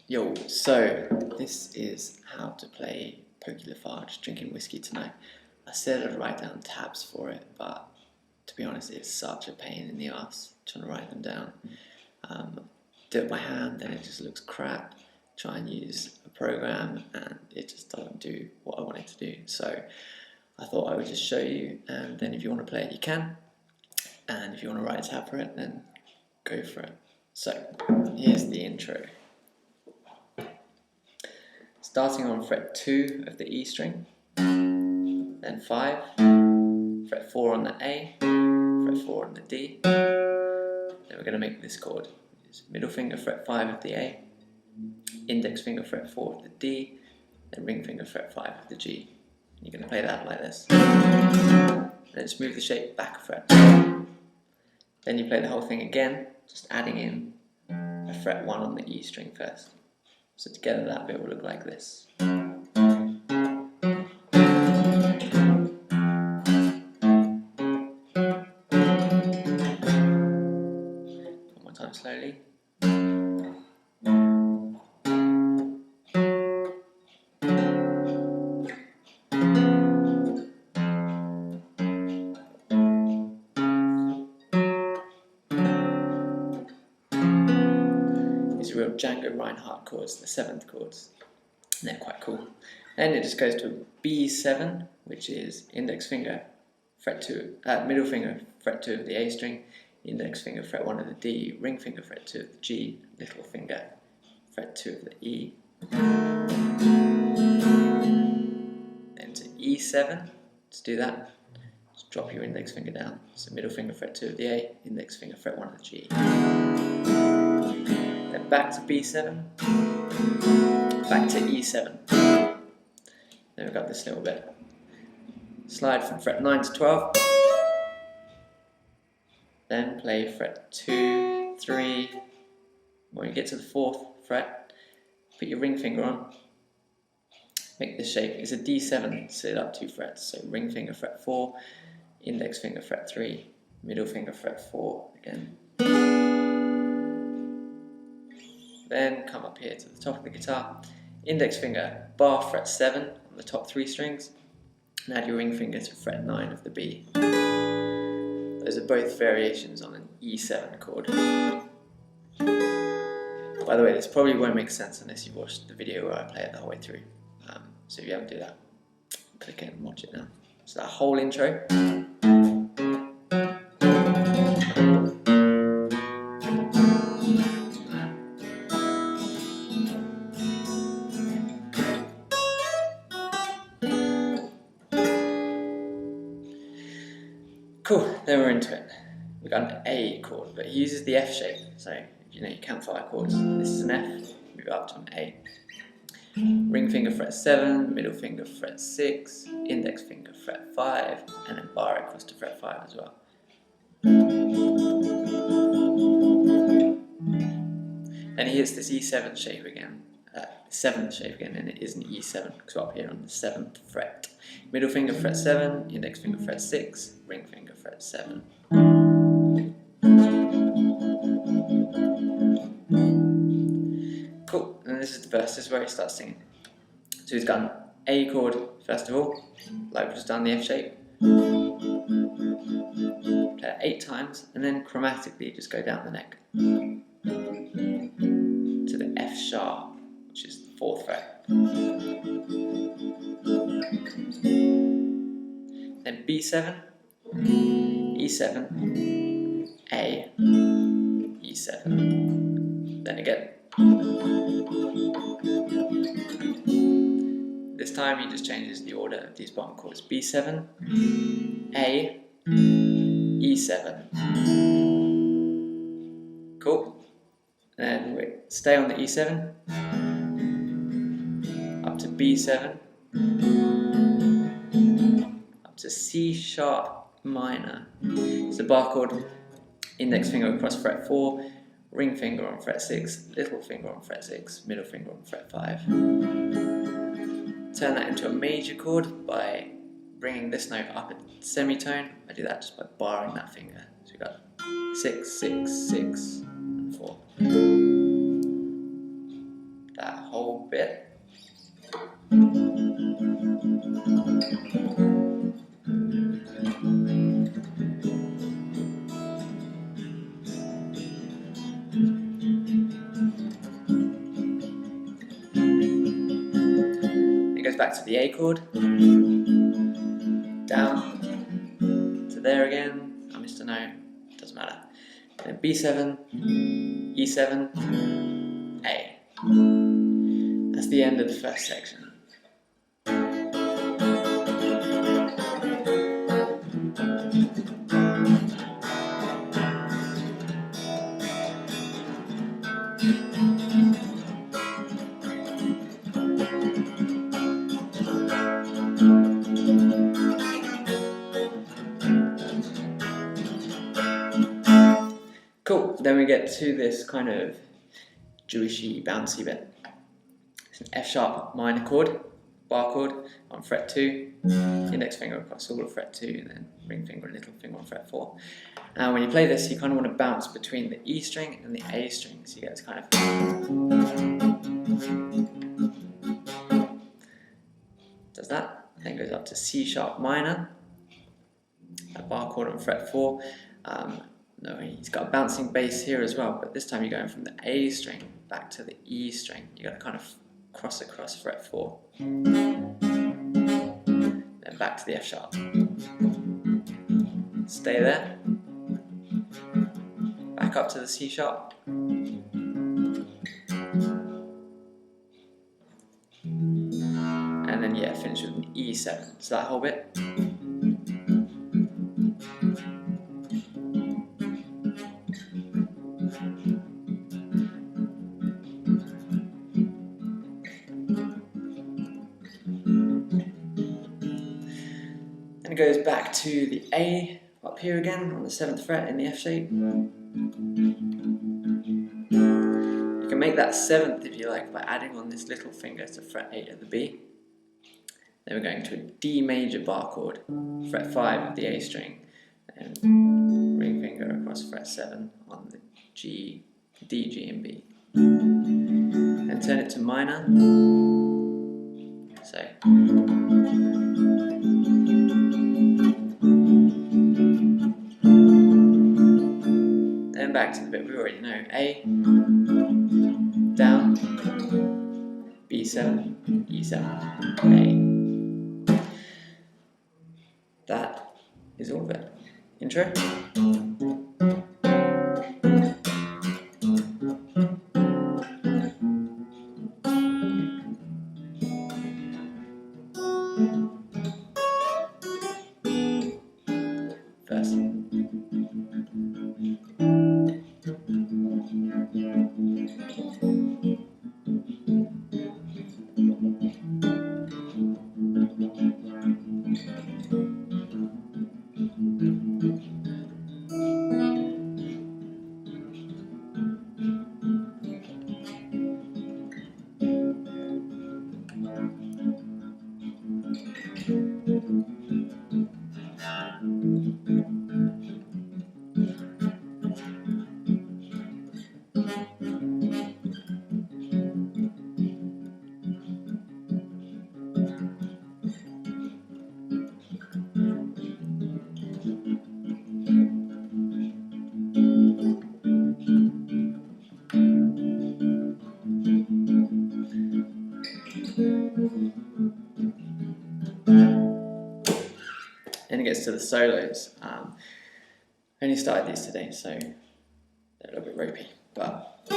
Yo, so this is how to play Pokey LaFarge, Drinkin Whiskey Tonight. I said I'd write down tabs for it, but to be honest, it's such a pain in the ass trying to write them down. Do it by hand, then it just looks crap. Try and use a program, and it just doesn't do what I want it to do. So I thought I would just show you, and then if you want to play it, you can. And if you want to write a tab for it, then go for it. So here's the intro. Starting on fret 2 of the E string, then 5, fret 4 on the A, fret 4 on the D. Then we're going to make this chord. It's middle finger fret 5 of the A, index finger fret 4 of the D, then ring finger fret 5 of the G. You're going to play that like this. Then just move the shape back a fret. Then you play the whole thing again, just adding in a fret 1 on the E string first. So together that bit will look like this. One more time slowly. Real Django Reinhardt chords, the 7th chords. And they're quite cool. Then it just goes to B7, which is index finger, fret 2, middle finger, fret 2 of the A string, index finger, fret 1 of the D, ring finger, fret 2 of the G, little finger, fret 2 of the E. Then to E7, to do that, just drop your index finger down. So middle finger, fret 2 of the A, index finger, fret 1 of the G. Then back to B7, back to E7. Then we've got this little bit. Slide from fret 9 to 12. Then play fret 2, 3. When you get to the 4th fret, put your ring finger on. Make this shape. It's a D7, sit up 2 frets. So ring finger fret 4, index finger fret 3, middle finger fret 4 again. Then come up here to the top of the guitar, index finger bar fret 7 on the top 3 strings, and add your ring finger to fret 9 of the B. Those are both variations on an E7 chord. By the way, this probably won't make sense unless you've watched the video where I play it the whole way through. So if you haven't do that, click it and watch it now. So that whole intro. Cool, then we're into it. We've got an A chord, but it uses the F shape. So, you know, you count 5 chords. This is an F, move up to an A. Ring finger fret 7, middle finger fret 6, index finger fret 5, and then bar across to fret 5 as well. And here's this E7 shape again, 7th shape again, and it is an E7 because we're up here on the 7th fret. Middle finger fret 7, index finger fret 6, ring finger fret 7. Cool, and this is the verse, this is where he starts singing. So he's got an A chord first of all, like we've just done the F shape. Play it 8 times, and then chromatically just go down the neck to the F sharp, which is the 4th fret. Then B7, E7, A, E7. Then again. This time he just changes the order of these bottom chords. B7, A, E7. Cool. Then we stay on the E7. Up to B7. Up to C sharp minor. It's a bar chord. Index finger across fret 4. Ring finger on fret 6, little finger on fret 6, middle finger on fret 5. Turn that into a major chord by bringing this note up a semitone. I do that just by barring that finger. So we've got 6, 6, 6, and 4. It goes back to the A chord, down to there again. I missed a note, doesn't matter. Then B7, E7, A. That's the end of the first section. Cool, then we get to this kind of Jewishy, bouncy bit. It's an F sharp minor chord, bar chord on fret 2, index finger across all of fret 2, and then ring finger and little finger on fret 4. And when you play this, you kind of want to bounce between the E string and the A string, so you get this kind of. Does that, then goes up to C sharp minor, a bar chord on fret 4. No, he's got a bouncing bass here as well, but this time you're going from the A string back to the E string. You got to kind of cross across fret 4, then back to the F sharp. Stay there. Back up to the C sharp. And then yeah, finish with an E7. So that whole bit. Then it goes back to the A up here again on the 7th fret in the F shape. You can make that 7th if you like by adding on this little finger to fret 8 of the B. Then we're going to a D major bar chord, fret 5 of the A string, and ring finger across fret 7 on the G, D, G and B. Then turn it to minor. So then back to the bit we already know. A, down, B7, E7, A. That is all of it. Intro. Verse. Then it gets to the solos. I only started these today, so they're a little bit ropey. But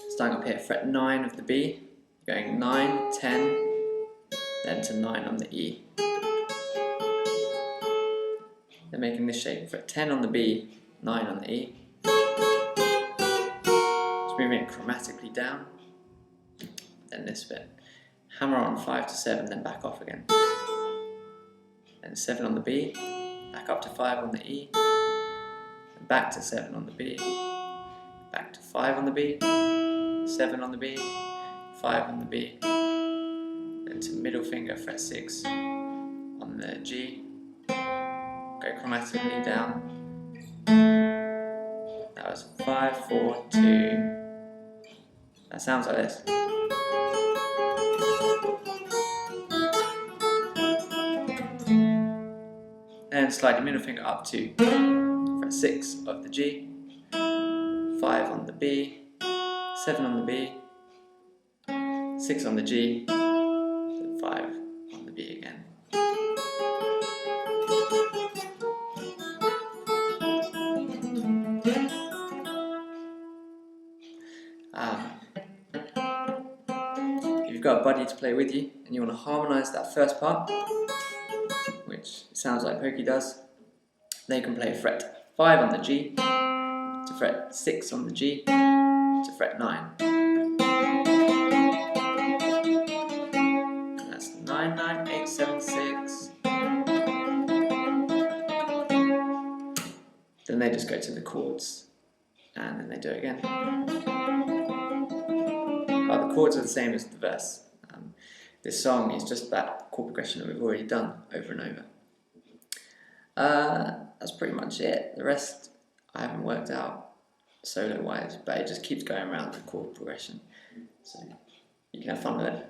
starting up here, fret 9 of the B, going 9, 10, then to 9 on the E. Then making this shape, fret 10 on the B, 9 on the E. Just moving it chromatically down. Then this bit, hammer on 5 to 7, then back off again. Then 7 on the B, back up to 5 on the E, and back to 7 on the B, back to 5 on the B, 7 on the B, 5 on the B, then to middle finger, fret 6 on the G, go chromatically down. That was 5, 4, 2, that sounds like this. slide your middle finger up to fret 6 of the G, 5 on the B, 7 on the B, 6 on the G, and 5 on the B again. If you've got a buddy to play with you and you want to harmonise that first part, which sounds like Pokey does, then you can play fret 5 on the G, to fret 6 on the G, to fret 9. And that's 9, 9, 8, 7, 6. Then they just go to the chords, and then they do it again. The chords are the same as the verse. This song is just that chord progression that we've already done over and over. That's pretty much it. The rest I haven't worked out solo-wise, but it just keeps going around the chord progression. So you can have fun with it.